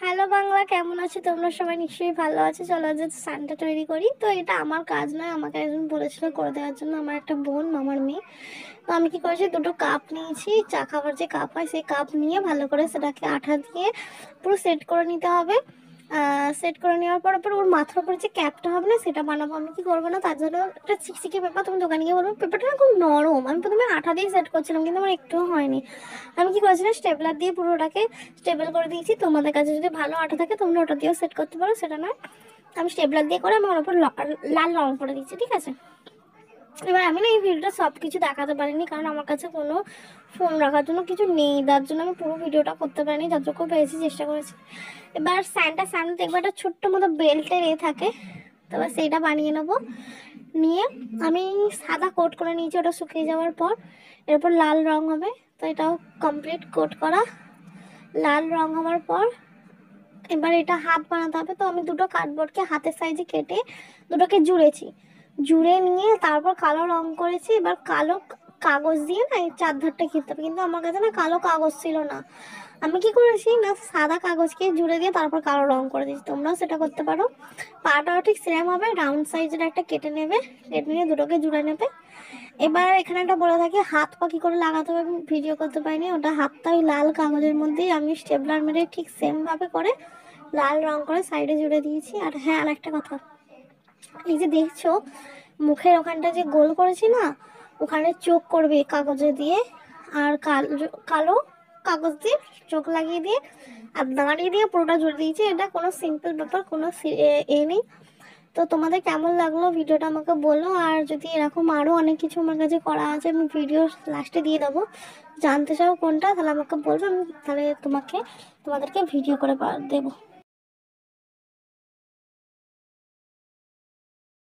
Hello Bangla, কেমন আছো তোমরা? সবাই নিশ্চয়ই ভালো আছো। চলো আজ সানটা তৈরি করি। তো এটা আমার কাজ নয়, আমাকে একজন বলেছিল করে দেওয়ার জন্য, আমার একটা বোন, মামার মেয়ে। তো আমি কি করেছি, দুটো কাপ নিয়েছি, চা খাবার যে কাপ হয় সেই কাপ নিয়ে ভালো করে সেটাকে আঠা দিয়ে পুরো সেট করে নিতে হবে। সেট করে নেওয়ার পর ওর মাথার উপরে যে ক্যাপটা হবে না সেটা বানাবো। আমি কি করবো না, তার জন্য একটা চিকচিকে পেপার, তুমি দোকানে গিয়ে বলবো পেপারটা না খুব নরম। আমি প্রথমে আঠা দিয়ে সেট করছিলাম কিন্তু আমার একটুও হয়নি। আমি কি করেছিলাম, স্টেপলার দিয়ে পুরোটাকে স্টেবল করে দিয়েছি। তোমাদের কাছে যদি ভালো আঠা থাকে তোমরা ওটা দিয়েও সেট করতে পারো, সেটা নয়। আমি স্টেপলার দিয়ে করে আমি ওর উপর লাল রং করে দিচ্ছি, ঠিক আছে। এবার আমি না এই ভিডিওটা সব কিছু দেখাতে পারিনি, কারণ আমার কাছে কোনো ফোন রাখার জন্য কিছু নেই, তার জন্য আমি পুরো ভিডিওটা করতে পারিনি, যতটুকু পেরেছি চেষ্টা করেছি। এবার স্যান্ডটা সামনে দেখবো একটা ছোট্ট মতো বেল্টের থাকে, তো সেইটা বানিয়ে নেবো। নিয়ে আমি সাদা কোট করে নিয়েছি, ওটা শুকিয়ে যাওয়ার পর এরপর লাল রং হবে। তো এটাও কমপ্লিট কোট করা। লাল রং হওয়ার পর এবার এটা হাত বানাতে হবে। তো আমি দুটো কার্ডবোর্ডকে হাতের সাইজে কেটে দুটোকে জুড়েছি, জুড়ে নিয়ে তারপর কালো রং করেছি। এবার কালো কাগজ দিয়ে না এই চারধারটা খেতে হবে, কিন্তু আমার কাছে না কালো কাগজ ছিল না। আমি কি করেছি না, সাদা কাগজকে জুড়ে দিয়ে তারপর কালো রং করে দিয়েছি। তোমরাও সেটা করতে পারো। পাটাও ঠিক সেম হবে, রাউন্ড সাইজের একটা কেটে নেবে, কেটে নিয়ে দুটোকে জুড়ে নেবে। এবার এখানে একটা বলে থাকে হাত পা কি করে লাগাতে হবে, আমি ভিডিও করতে পারিনি। ওটা হাতটা ওই লাল কাগজের মধ্যেই আমি স্টেপলার মেরে ঠিক সেম ভাবে করে লাল রং করে সাইডে জুড়ে দিয়েছি। আর হ্যাঁ, আর একটা কথা, এই যে দেখছো মুখের ওখানটা যে গোল করেছি না, ওখানে চোখ করবে কাগজে দিয়ে, আর কালো কালো কাগজ দিয়ে চোখ লাগিয়ে দিয়ে আর দাঁড়িয়ে দিয়ে পুরোটা জুড়ে দিয়েছি। এটা কোনো সিম্পল ব্যাপার, কোনো নেই। তো তোমাদের কেমন লাগলো ভিডিওটা আমাকে বলো। আর যদি এরকম আরও অনেক কিছু আমার কাছে করা আছে, আমি ভিডিও লাস্টে দিয়ে দেবো। জানতে চাও কোনটা, তাহলে আমাকে বলবো, আমি তাহলে তোমাদেরকে ভিডিও করে দেবো।